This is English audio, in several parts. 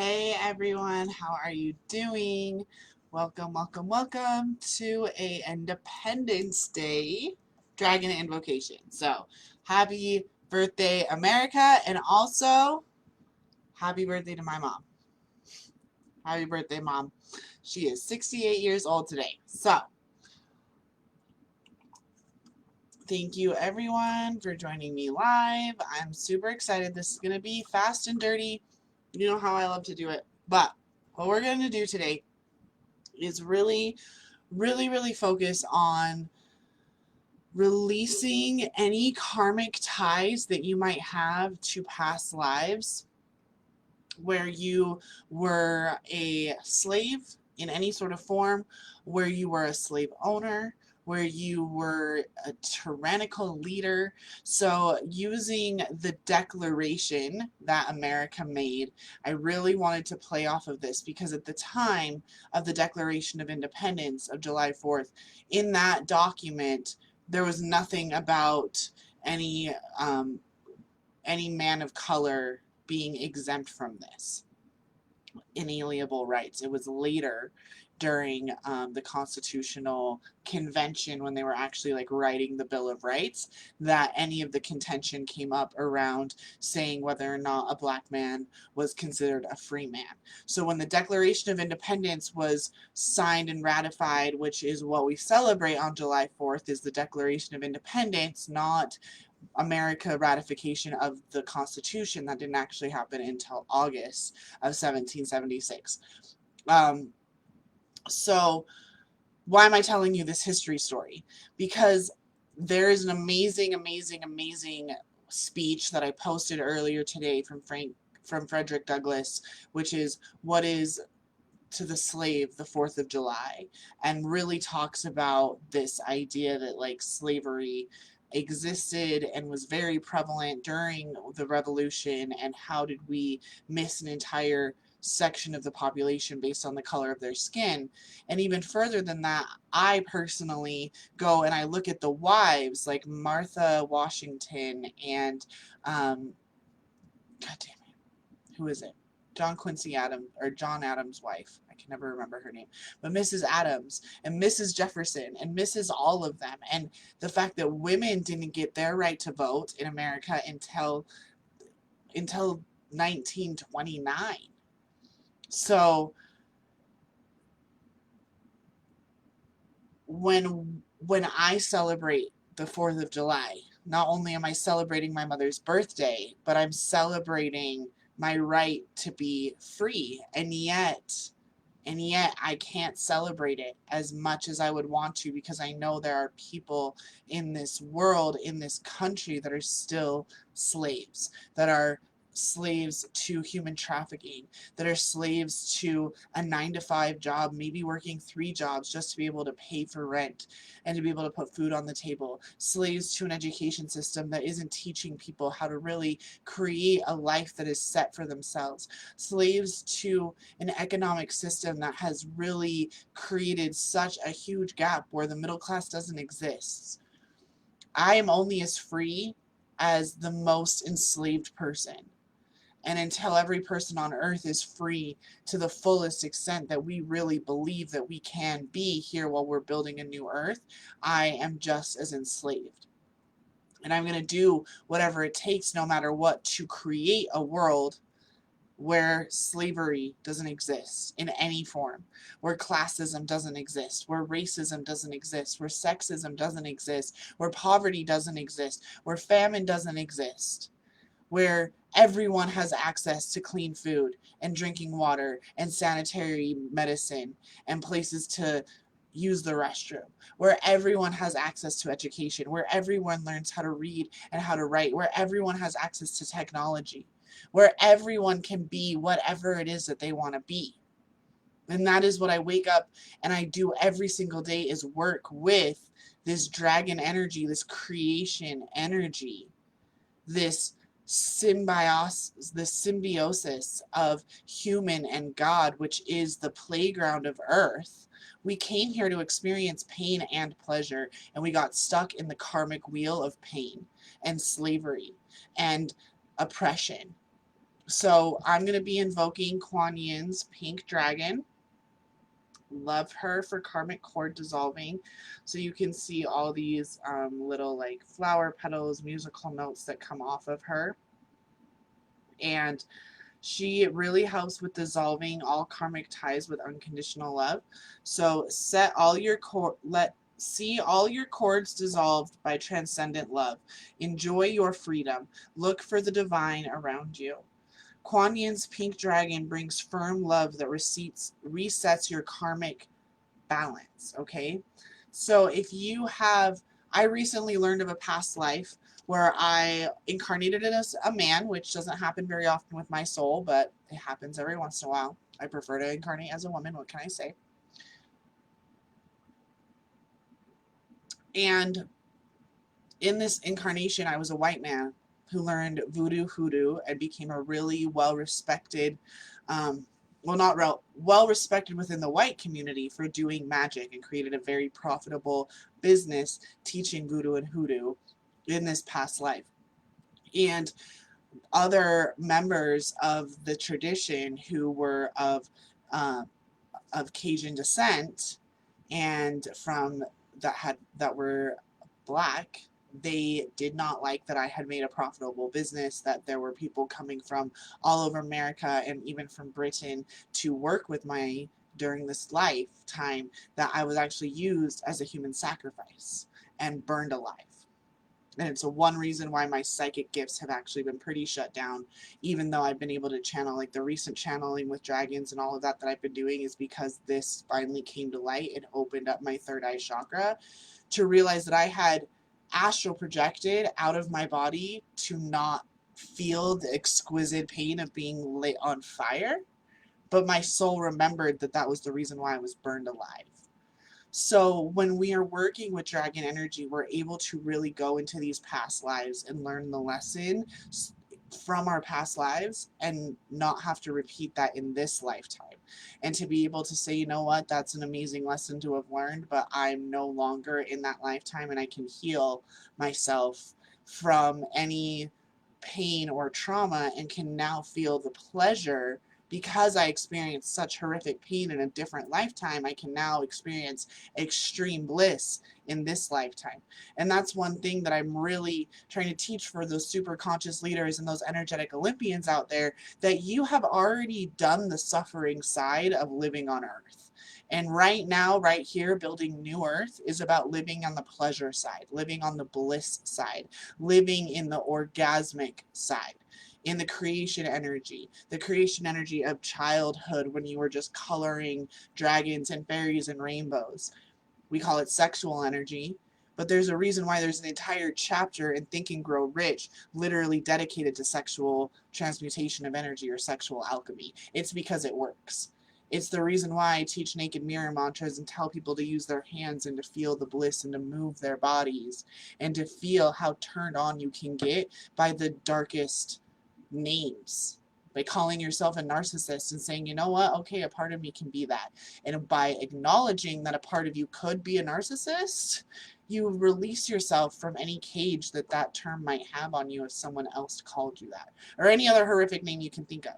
Hey everyone, how are you doing? Welcome, welcome, welcome to a Independence Day Dragon Invocation. So, happy birthday, America, and also happy birthday to my mom. Happy birthday, Mom. She is 68 years old today. So, thank you everyone for joining me live. I'm super excited. This is going to be fast and dirty. You know how I love to do it. But what we're going to do today is really focus on releasing any karmic ties that you might have to past lives where you were a slave in any sort of form, where you were a slave owner, where you were a tyrannical leader. So, using the declaration that America made, I really wanted to play off of this because at the time of the Declaration of Independence of July 4th, in that document, there was nothing about any any man of color being exempt from this inalienable rights. It was later during the Constitutional Convention when they were actually like writing the Bill of Rights that any of the contention came up around saying whether or not a black man was considered a free man. So when the Declaration of Independence was signed and ratified, which is what we celebrate on July 4th, is the Declaration of Independence, not America ratification of the Constitution. That didn't actually happen until August of 1776. So why am I telling you this history story? Because there is an amazing speech that I posted earlier today from Frederick Douglass, which is what is to the slave the 4th of July, and really talks about this idea that like slavery existed and was very prevalent during the revolution, and how did we miss an entire section of the population based on the color of their skin. And even further than that, I personally go and I look at the wives like Martha Washington and God damn it, who is it? John Quincy Adams, or John Adams' wife. I can never remember her name. But Mrs. Adams and Mrs. Jefferson and Mrs. all of them. And the fact that women didn't get their right to vote in America until 1929. So when I celebrate the 4th of July, not only am I celebrating my mother's birthday, but I'm celebrating my right to be free. And yet I can't celebrate it as much as I would want to, because I know there are people in this world, in this country, that are still slaves, that are slaves to human trafficking, that are slaves to a 9 to 5 job, maybe working 3 jobs just to be able to pay for rent and to be able to put food on the table, slaves to an education system that isn't teaching people how to really create a life that is set for themselves, slaves to an economic system that has really created such a huge gap where the middle class doesn't exist. I am only as free as the most enslaved person. And until every person on earth is free to the fullest extent that we really believe that we can be here while we're building a new earth, I am just as enslaved. And I'm going to do whatever it takes, no matter what, to create a world where slavery doesn't exist in any form, where classism doesn't exist, where racism doesn't exist, where sexism doesn't exist, where poverty doesn't exist, where famine doesn't exist, where everyone has access to clean food and drinking water and sanitary medicine and places to use the restroom, where everyone has access to education, where everyone learns how to read and how to write, where everyone has access to technology, where everyone can be whatever it is that they want to be. And that is what I wake up and I do every single day, is work with this dragon energy, this creation energy, this symbiosis of human and God, which is the playground of earth. We came here to experience pain and pleasure, and we got stuck in the karmic wheel of pain and slavery and oppression. So I'm going to be invoking Quan Yin's pink dragon. Love her for karmic cord dissolving. So you can see all these little like flower petals, musical notes that come off of her. And she really helps with dissolving all karmic ties with unconditional love. So set all your see all your cords dissolved by transcendent love. Enjoy your freedom. Look for the divine around you. Kuan Yin's pink dragon brings firm love that resets your karmic balance, okay? So if you have, I recently learned of a past life where I incarnated as a man, which doesn't happen very often with my soul, but it happens every once in a while. I prefer to incarnate as a woman, what can I say? And in this incarnation, I was a white man who learned voodoo hoodoo and became a really well-respected, well, not well-respected within the white community for doing magic, and created a very profitable business teaching voodoo and hoodoo in this past life. And other members of the tradition who were of Cajun descent and from that were black, they did not like that I had made a profitable business, that there were people coming from all over America and even from Britain to work with my during this lifetime, that I was actually used as a human sacrifice and burned alive. And it's one reason why my psychic gifts have actually been pretty shut down, even though I've been able to channel, like the recent channeling with dragons and all of that I've been doing, is because this finally came to light and opened up my third eye chakra to realize that I had astral projected out of my body to not feel the exquisite pain of being lit on fire, but my soul remembered that that was the reason why I was burned alive. So when we are working with dragon energy, we're able to really go into these past lives and learn the lesson from our past lives and not have to repeat that in this lifetime. And to be able to say, you know what, that's an amazing lesson to have learned, but I'm no longer in that lifetime and I can heal myself from any pain or trauma and can now feel the pleasure. Because I experienced such horrific pain in a different lifetime, I can now experience extreme bliss in this lifetime. And that's one thing that I'm really trying to teach for those super conscious leaders and those energetic Olympians out there, that you have already done the suffering side of living on Earth. And right now, right here, building New Earth is about living on the pleasure side, living on the bliss side, living in the orgasmic side, in the creation energy of childhood when you were just coloring dragons and fairies and rainbows. We call it sexual energy, but there's a reason why there's an entire chapter in Think and Grow Rich literally dedicated to sexual transmutation of energy or sexual alchemy. It's because it works. It's the reason why I teach naked mirror mantras and tell people to use their hands and to feel the bliss and to move their bodies and to feel how turned on you can get by the darkest names, by calling yourself a narcissist and saying, you know what, okay, a part of me can be that. And by acknowledging that a part of you could be a narcissist, you release yourself from any cage that that term might have on you if someone else called you that, or any other horrific name you can think of.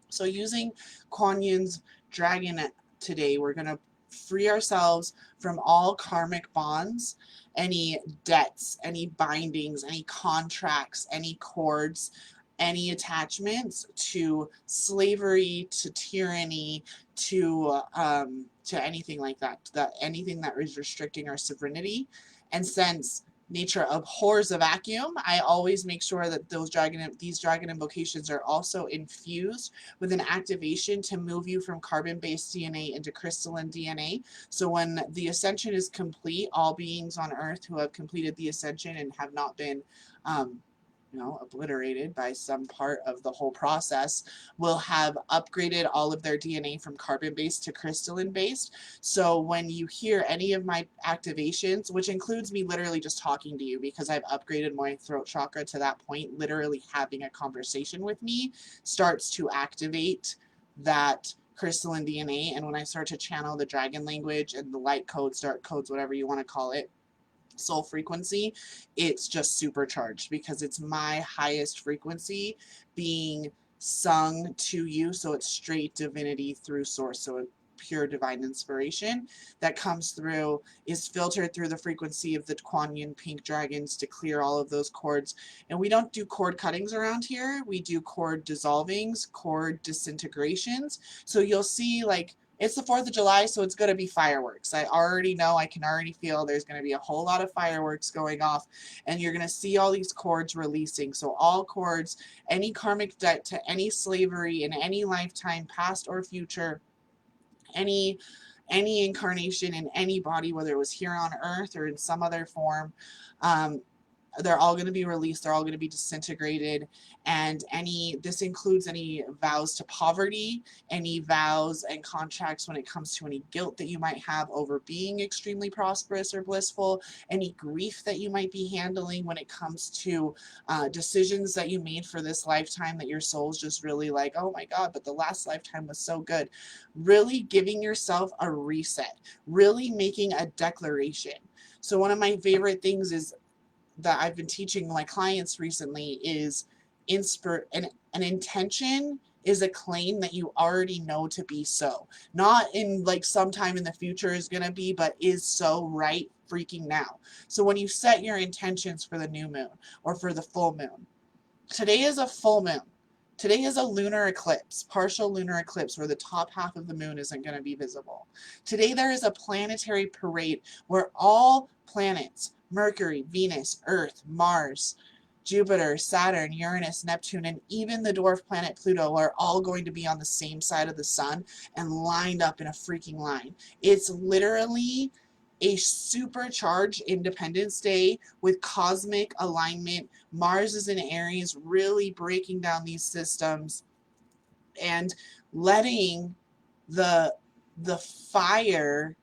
So using Kuan Yin's dragon today, we're going to free ourselves from all karmic bonds, any debts, any bindings, any contracts, any cords, any attachments to slavery, to tyranny, to anything like that, anything that is restricting our sovereignty. And since nature abhors a vacuum, I always make sure that these dragon invocations are also infused with an activation to move you from carbon-based DNA into crystalline DNA. So when the ascension is complete, all beings on Earth who have completed the ascension and have not been obliterated by some part of the whole process, will have upgraded all of their DNA from carbon-based to crystalline-based. So when you hear any of my activations, which includes me literally just talking to you, because I've upgraded my throat chakra to that point, literally having a conversation with me starts to activate that crystalline DNA. And when I start to channel the dragon language and the light codes, dark codes, whatever you want to call it, soul frequency, it's just supercharged because it's my highest frequency being sung to you, so it's straight divinity through source, so pure divine inspiration that comes through, is filtered through the frequency of the Quan pink dragons to clear all of those cords. And we don't do cord cuttings around here. We do cord dissolvings, cord disintegrations. So you'll see, like, it's the 4th of July, so it's going to be fireworks. I already know, I can already feel there's going to be a whole lot of fireworks going off, and you're going to see all these cords releasing. So all cords, any karmic debt to any slavery in any lifetime, past or future, any incarnation in any body, whether it was here on earth or in some other form, they're all going to be released. They're all going to be disintegrated. And this includes any vows to poverty, any vows and contracts when it comes to any guilt that you might have over being extremely prosperous or blissful, any grief that you might be handling when it comes to decisions that you made for this lifetime that your soul's just really like, oh my God, but the last lifetime was so good. Really giving yourself a reset, really making a declaration. So one of my favorite things is that I've been teaching my clients recently is an intention is a claim that you already know to be so. Not in like sometime in the future is going to be, but is so right freaking now. So when you set your intentions for the new moon or for the full moon, today is a full moon. Today is a lunar eclipse, partial lunar eclipse, where the top half of the moon isn't going to be visible. Today there is a planetary parade where all planets, Mercury, Venus, Earth, Mars, Jupiter, Saturn, Uranus, Neptune, and even the dwarf planet Pluto are all going to be on the same side of the sun and lined up in a freaking line. It's literally a supercharged Independence Day with cosmic alignment. Mars is in Aries, really breaking down these systems and letting the fire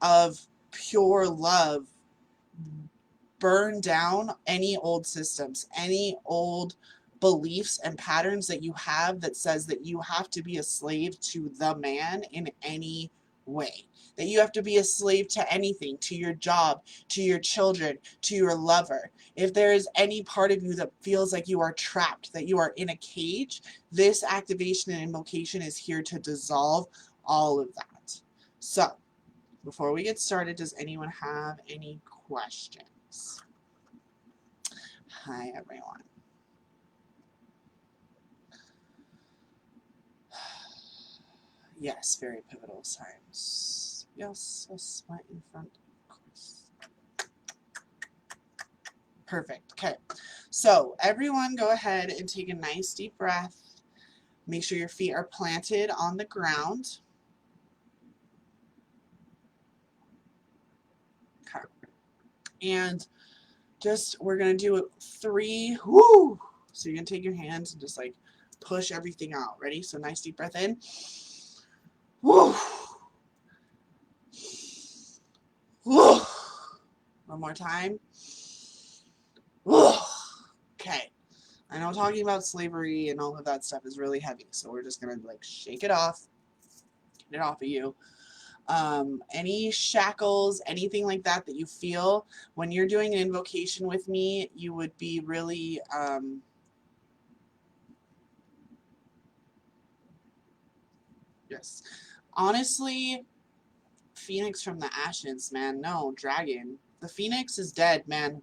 of pure love burn down any old systems, any old beliefs and patterns that you have that says that you have to be a slave to the man in any way, that you have to be a slave to anything, to your job, to your children, to your lover. If there is any part of you that feels like you are trapped, that you are in a cage, this activation and invocation is here to dissolve all of that. So before we get started, does anyone have any questions? Hi, everyone. Yes, very pivotal times. Yes, a smut in front, of course. Perfect. Okay. So everyone go ahead and take a nice deep breath. Make sure your feet are planted on the ground. Okay. And just, we're going to do 3, whoo! So you're going to take your hands and just like push everything out. Ready? So nice deep breath in. Woo! Woo! One more time. Woo! Okay. I know talking about slavery and all of that stuff is really heavy, so we're just going to like shake it off. Get it off of you. Any shackles, anything like that that you feel when you're doing an invocation with me, you would be really yes, honestly, Phoenix from the ashes, man. No, dragon. The Phoenix is dead, man.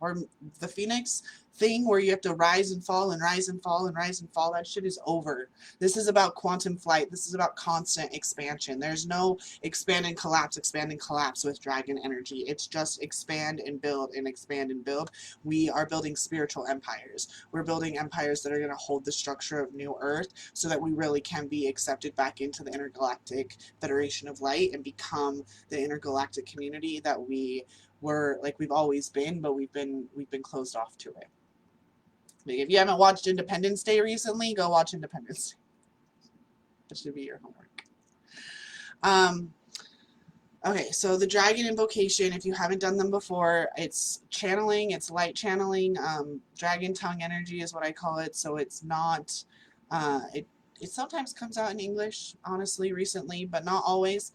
The Phoenix thing where you have to rise and fall and rise and fall and rise and fall, that shit is over. This is about quantum flight. This is about constant expansion. There's no expand and collapse with dragon energy. It's just expand and build and expand and build. We are building spiritual empires. We're building empires that are going to hold the structure of New Earth so that we really can be accepted back into the intergalactic Federation of Light and become the intergalactic community that we were, like we've always been, but we've been closed off to it. Like if you haven't watched Independence Day recently, go watch Independence Day. That should be your homework. Okay, so the dragon invocation, if you haven't done them before, it's channeling, it's light channeling. Dragon tongue energy is what I call it. So it's not, it sometimes comes out in English, honestly, recently, but not always.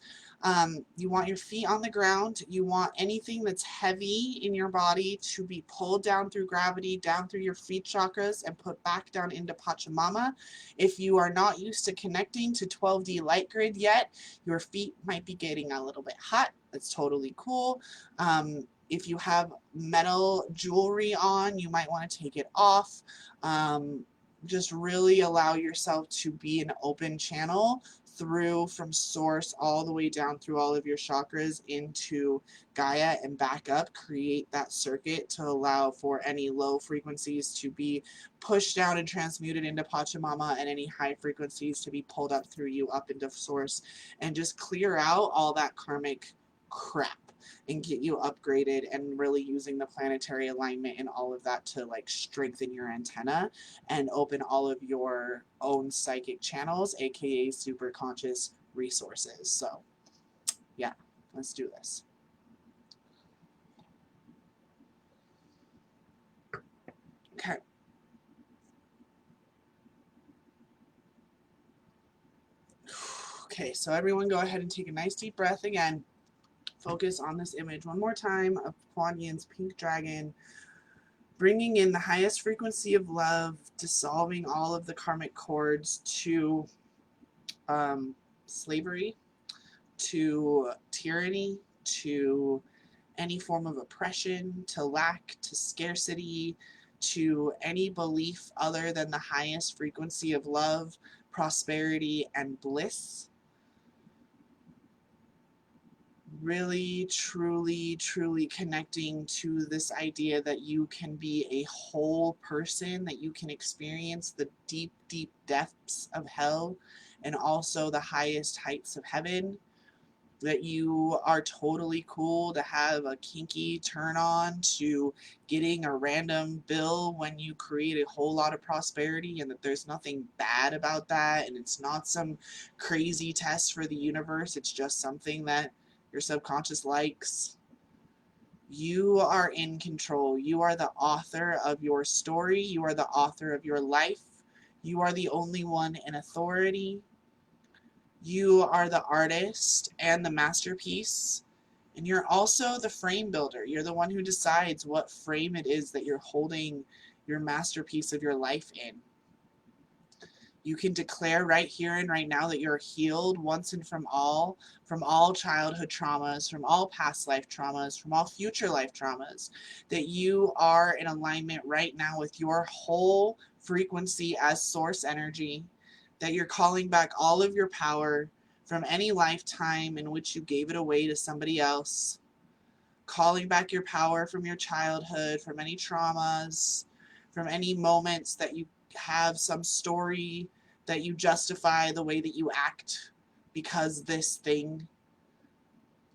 You want your feet on the ground. You want anything that's heavy in your body to be pulled down through gravity, down through your feet chakras, and put back down into Pachamama. If you are not used to connecting to 12D light grid yet, your feet might be getting a little bit hot. That's totally cool. If you have metal jewelry on, you might want to take it off. Just really allow yourself to be an open channel through from source all the way down through all of your chakras into Gaia and back up. Create that circuit to allow for any low frequencies to be pushed down and transmuted into Pachamama, and any high frequencies to be pulled up through you up into source, and just clear out all that karmic crap and get you upgraded, and really using the planetary alignment and all of that to like strengthen your antenna and open all of your own psychic channels, aka super conscious resources. So yeah, let's do this. Okay. Okay, so everyone go ahead and take a nice deep breath again. Focus on this image one more time of Quan Yin's pink dragon, bringing in the highest frequency of love, dissolving all of the karmic cords to slavery, to tyranny, to any form of oppression, to lack, to scarcity, to any belief other than the highest frequency of love, prosperity, and bliss. Really, truly, truly connecting to this idea that you can be a whole person, that you can experience the deep, deep depths of hell and also the highest heights of heaven. That you are totally cool to have a kinky turn on to getting a random bill when you create a whole lot of prosperity, and that there's nothing bad about that, and it's not some crazy test for the universe. It's just something that your subconscious likes. You are in control. You are the author of your story. You are the author of your life. You are the only one in authority. You are the artist and the masterpiece, and you're also the frame builder. You're the one who decides what frame it is that you're holding your masterpiece of your life in. You can declare right here and right now that you're healed once and from all childhood traumas, from all past life traumas, from all future life traumas, that you are in alignment right now with your whole frequency as source energy, that you're calling back all of your power from any lifetime in which you gave it away to somebody else, calling back your power from your childhood, from any traumas, from any moments that you have some story that you justify the way that you act because this thing.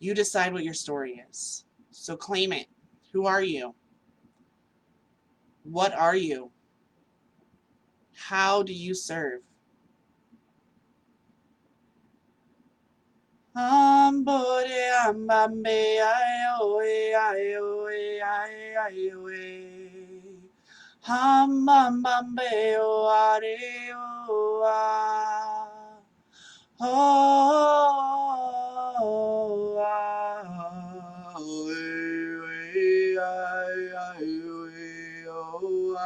You decide what your story is. So claim it. Who are you? What are you? How do you serve? Ambore ambambe ayoe ayoe ayoe. Ambambe o are o a. Oh ah. Oe o a.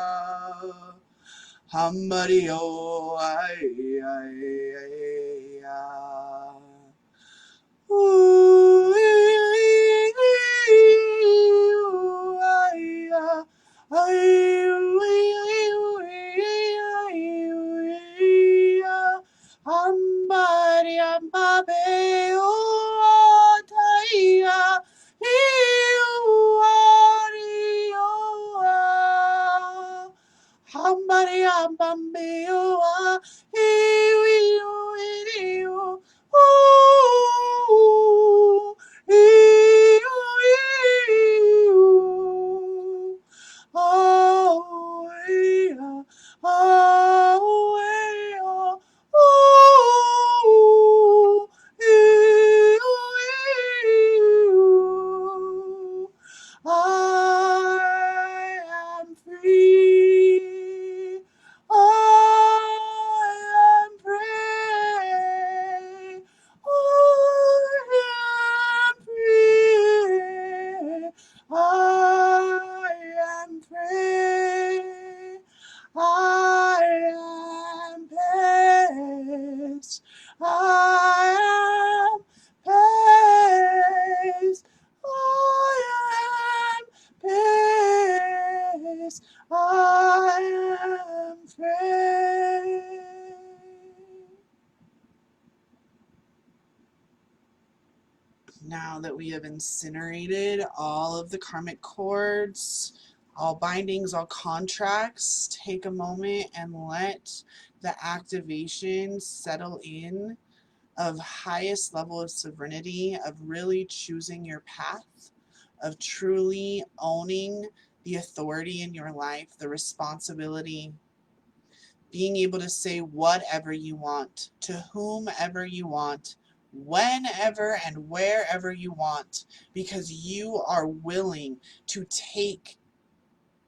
Hambari o ai ai ai. Hambari ambambeo I am peace. I am peace. I am free. Now that we have incinerated all of the karmic cords, all bindings, all contracts, take a moment and let the activation settle in of highest level of sovereignty, of really choosing your path, of truly owning the authority in your life, the responsibility, being able to say whatever you want, to whomever you want, whenever and wherever you want, because you are willing to take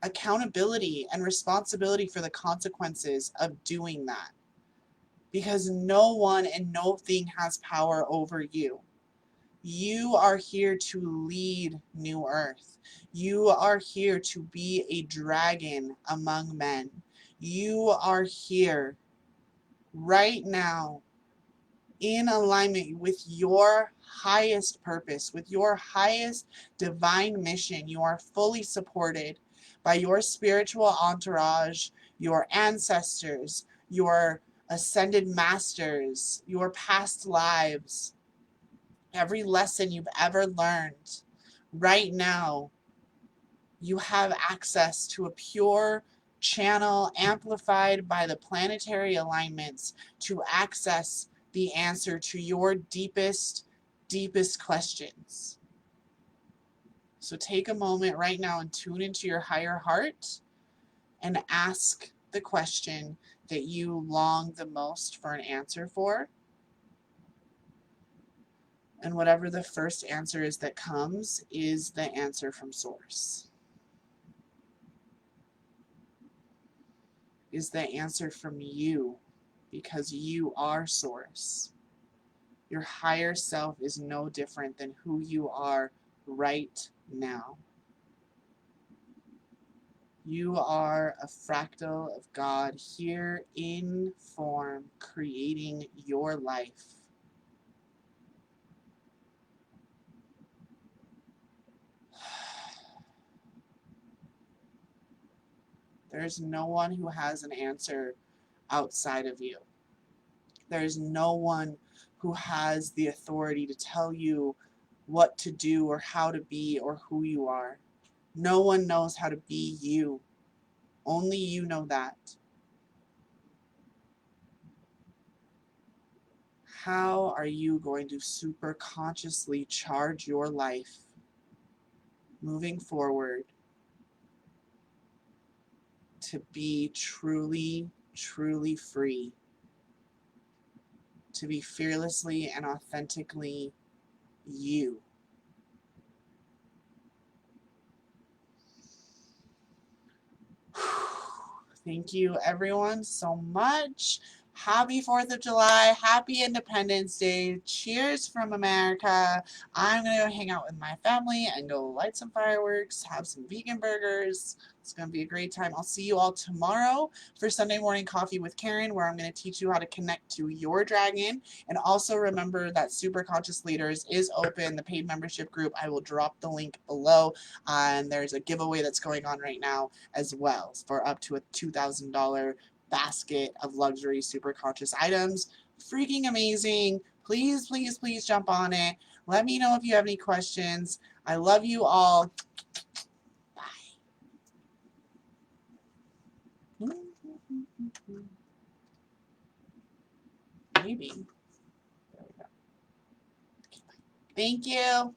accountability and responsibility for the consequences of doing that. Because no one and no thing has power over you. You are here to lead New Earth. You are here to be a dragon among men. You are here right now in alignment with your highest purpose, with your highest divine mission. You are fully supported by your spiritual entourage, your ancestors, your ascended masters, your past lives, every lesson you've ever learned. Right now, you have access to a pure channel amplified by the planetary alignments to access the answer to your deepest questions. So take a moment right now and tune into your higher heart and ask the question that you long the most for an answer for. And whatever the first answer is that comes is the answer from Source. Is the answer from you, because you are Source. Your higher self is no different than who you are right now. You are a fractal of God here in form, creating your life. There's no one who has an answer outside of you. There's no one who has the authority to tell you what to do or how to be or who you are. No one knows how to be you. Only you know that. How are you going to super consciously charge your life moving forward to be truly, truly free? To be fearlessly and authentically you. Thank you everyone so much. Happy 4th of July. Happy Independence Day. Cheers from America. I'm going to go hang out with my family and go light some fireworks, have some vegan burgers. It's going to be a great time. I'll see you all tomorrow for Sunday Morning Coffee with Karen, where I'm going to teach you how to connect to your dragon. And also remember that Super Conscious Leaders is open, the paid membership group. I will drop the link below. And there's a giveaway that's going on right now as well for up to a $2,000 basket of luxury super conscious items. Freaking amazing. Please, please, please jump on it. Let me know if you have any questions. I love you all. Bye. Maybe. There we go. Thank you.